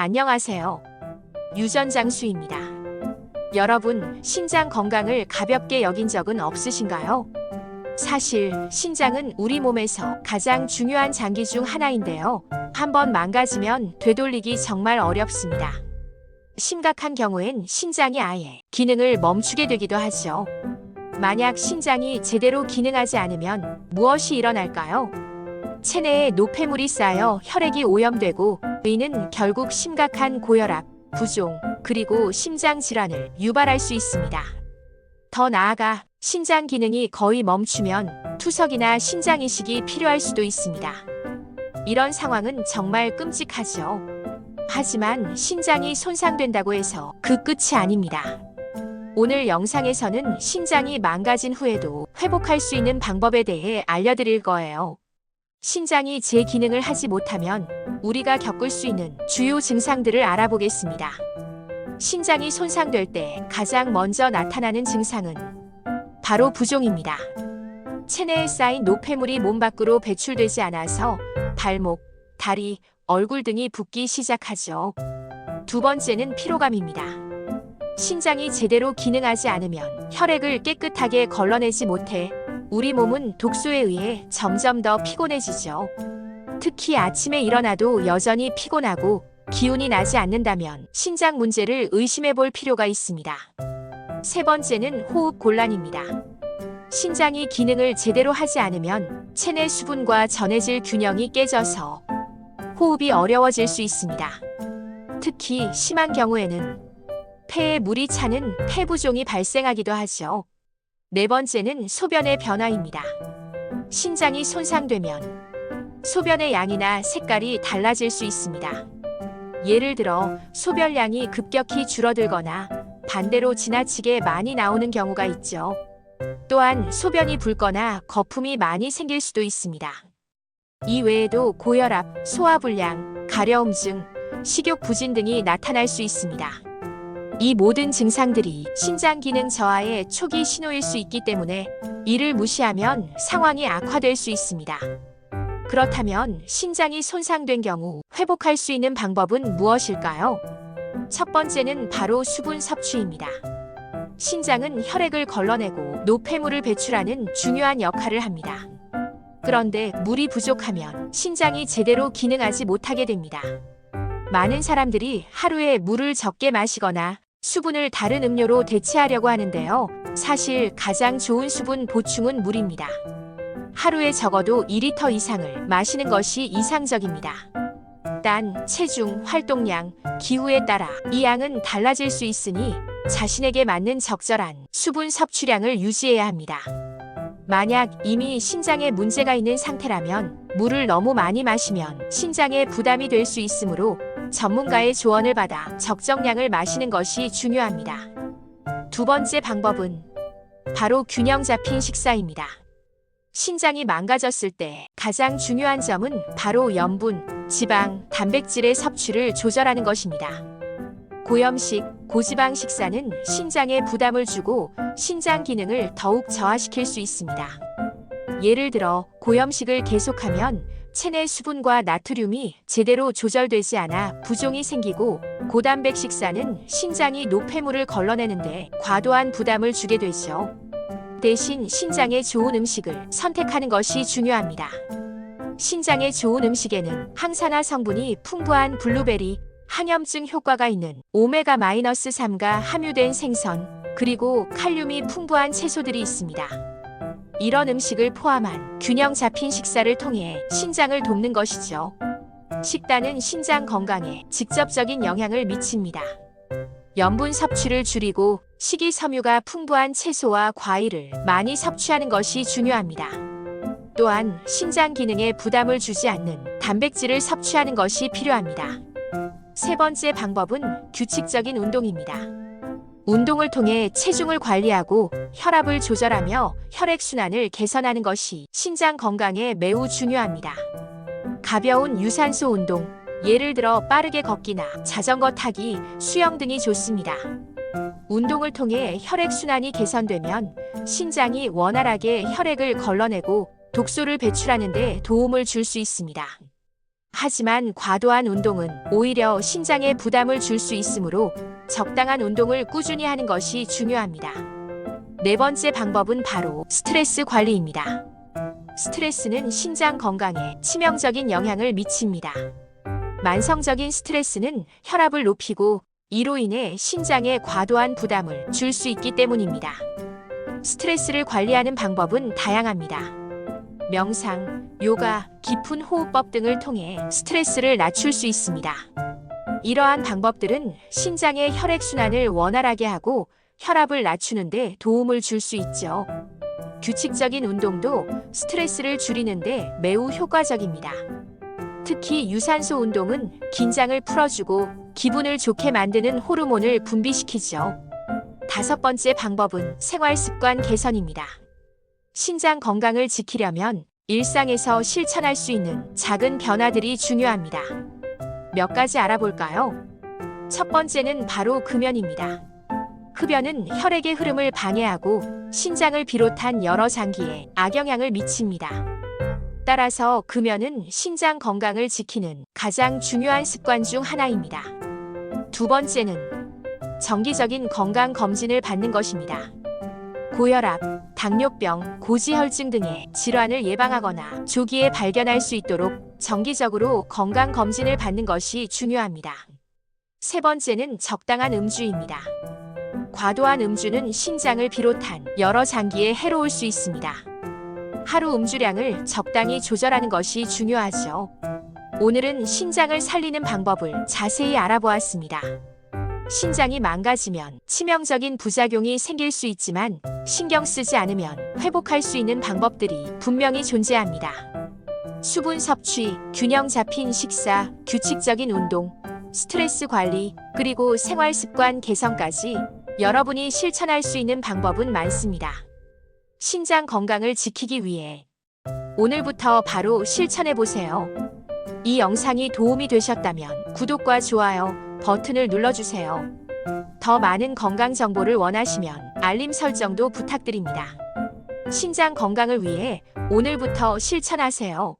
안녕하세요. 유전장수입니다. 여러분, 신장 건강을 가볍게 여긴 적은 없으신가요? 사실 신장은 우리 몸에서 가장 중요한 장기 중 하나인데요. 한번 망가지면 되돌리기 정말 어렵습니다. 심각한 경우엔 신장이 아예 기능을 멈추게 되기도 하죠. 만약 신장이 제대로 기능하지 않으면 무엇이 일어날까요? 체내에 노폐물이 쌓여 혈액이 오염되고 이는 결국 심각한 고혈압, 부종, 그리고 심장 질환을 유발할 수 있습니다. 더 나아가 신장 기능이 거의 멈추면 투석이나 신장 이식이 필요할 수도 있습니다. 이런 상황은 정말 끔찍하죠. 하지만 신장이 손상된다고 해서 그 끝이 아닙니다. 오늘 영상에서는 신장이 망가진 후에도 회복할 수 있는 방법에 대해 알려드릴 거예요. 신장이 제 기능을 하지 못하면 우리가 겪을 수 있는 주요 증상들을 알아보겠습니다. 신장이 손상될 때 가장 먼저 나타나는 증상은 바로 부종입니다. 체내에 쌓인 노폐물이 몸 밖으로 배출되지 않아서 발목, 다리, 얼굴 등이 붓기 시작하죠. 두 번째는 피로감입니다. 신장이 제대로 기능하지 않으면 혈액을 깨끗하게 걸러내지 못해 우리 몸은 독소에 의해 점점 더 피곤해지죠. 특히 아침에 일어나도 여전히 피곤하고 기운이 나지 않는다면 신장 문제를 의심해 볼 필요가 있습니다. 세 번째는 호흡 곤란입니다. 신장이 기능을 제대로 하지 않으면 체내 수분과 전해질 균형이 깨져서 호흡이 어려워질 수 있습니다. 특히 심한 경우에는 폐에 물이 차는 폐부종이 발생하기도 하죠. 네 번째는 소변의 변화입니다. 신장이 손상되면 소변의 양이나 색깔이 달라질 수 있습니다. 예를 들어 소변량이 급격히 줄어들거나 반대로 지나치게 많이 나오는 경우가 있죠. 또한 소변이 붉거나 거품이 많이 생길 수도 있습니다. 이 외에도 고혈압, 소화불량, 가려움증, 식욕 부진 등이 나타날 수 있습니다. 이 모든 증상들이 신장 기능 저하의 초기 신호일 수 있기 때문에 이를 무시하면 상황이 악화될 수 있습니다. 그렇다면 신장이 손상된 경우 회복할 수 있는 방법은 무엇일까요? 첫 번째는 바로 수분 섭취입니다. 신장은 혈액을 걸러내고 노폐물을 배출하는 중요한 역할을 합니다. 그런데 물이 부족하면 신장이 제대로 기능하지 못하게 됩니다. 많은 사람들이 하루에 물을 적게 마시거나 수분을 다른 음료로 대체하려고 하는데요. 사실 가장 좋은 수분 보충은 물입니다. 하루에 적어도 2리터 이상을 마시는 것이 이상적입니다. 단, 체중, 활동량, 기후에 따라 이 양은 달라질 수 있으니 자신에게 맞는 적절한 수분 섭취량을 유지해야 합니다. 만약 이미 신장에 문제가 있는 상태라면 물을 너무 많이 마시면 신장에 부담이 될 수 있으므로 전문가의 조언을 받아 적정량을 마시는 것이 중요합니다. 두 번째 방법은 바로 균형 잡힌 식사입니다. 신장이 망가졌을 때 가장 중요한 점은 바로 염분, 지방, 단백질의 섭취를 조절하는 것입니다. 고염식, 고지방 식사는 신장에 부담을 주고 신장 기능을 더욱 저하시킬 수 있습니다. 예를 들어 고염식을 계속하면 체내 수분과 나트륨이 제대로 조절되지 않아 부종이 생기고 고단백 식사는 신장이 노폐물을 걸러내는데 과도한 부담을 주게 되죠. 대신 신장에 좋은 음식을 선택하는 것이 중요합니다. 신장에 좋은 음식에는 항산화 성분이 풍부한 블루베리, 항염증 효과가 있는 오메가-3가 함유된 생선, 그리고 칼륨이 풍부한 채소들이 있습니다. 이런 음식을 포함한 균형 잡힌 식사를 통해 신장을 돕는 것이죠. 식단은 신장 건강에 직접적인 영향을 미칩니다. 염분 섭취를 줄이고 식이섬유가 풍부한 채소와 과일을 많이 섭취하는 것이 중요합니다. 또한 신장 기능에 부담을 주지 않는 단백질을 섭취하는 것이 필요합니다. 세 번째 방법은 규칙적인 운동입니다. 운동을 통해 체중을 관리하고 혈압을 조절하며 혈액순환을 개선하는 것이 신장 건강에 매우 중요합니다. 가벼운 유산소 운동, 예를 들어 빠르게 걷기나 자전거 타기, 수영 등이 좋습니다. 운동을 통해 혈액순환이 개선되면 신장이 원활하게 혈액을 걸러내고 독소를 배출하는 데 도움을 줄 수 있습니다. 하지만 과도한 운동은 오히려 신장에 부담을 줄 수 있으므로 적당한 운동을 꾸준히 하는 것이 중요합니다. 네 번째 방법은 바로 스트레스 관리입니다. 스트레스는 신장 건강에 치명적인 영향을 미칩니다. 만성적인 스트레스는 혈압을 높이고 이로 인해 신장에 과도한 부담을 줄 수 있기 때문입니다. 스트레스를 관리하는 방법은 다양합니다. 명상, 요가, 깊은 호흡법 등을 통해 스트레스를 낮출 수 있습니다. 이러한 방법들은 신장의 혈액순환을 원활하게 하고 혈압을 낮추는 데 도움을 줄 수 있죠. 규칙적인 운동도 스트레스를 줄이는 데 매우 효과적입니다. 특히 유산소 운동은 긴장을 풀어주고 기분을 좋게 만드는 호르몬을 분비시키죠. 다섯 번째 방법은 생활 습관 개선입니다. 신장 건강을 지키려면 일상에서 실천할 수 있는 작은 변화들이 중요합니다. 몇 가지 알아볼까요? 첫 번째는 바로 금연입니다. 흡연은 혈액의 흐름을 방해하고 신장을 비롯한 여러 장기에 악영향을 미칩니다. 따라서 금연은 신장 건강을 지키는 가장 중요한 습관 중 하나입니다. 두 번째는 정기적인 건강 검진을 받는 것입니다. 고혈압, 당뇨병, 고지혈증 등의 질환을 예방하거나 조기에 발견할 수 있도록 정기적으로 건강 검진을 받는 것이 중요합니다. 세 번째는 적당한 음주입니다. 과도한 음주는 신장을 비롯한 여러 장기에 해로울 수 있습니다. 하루 음주량을 적당히 조절하는 것이 중요하죠. 오늘은 신장을 살리는 방법을 자세히 알아보았습니다. 신장이 망가지면 치명적인 부작용이 생길 수 있지만 신경 쓰지 않으면 회복할 수 있는 방법들이 분명히 존재합니다. 수분 섭취, 균형 잡힌 식사, 규칙적인 운동, 스트레스 관리, 그리고 생활 습관 개선까지 여러분이 실천할 수 있는 방법은 많습니다. 신장 건강을 지키기 위해 오늘부터 바로 실천해 보세요. 이 영상이 도움이 되셨다면 구독과 좋아요 버튼을 눌러주세요. 더 많은 건강 정보를 원하시면 알림 설정도 부탁드립니다. 신장 건강을 위해 오늘부터 실천하세요.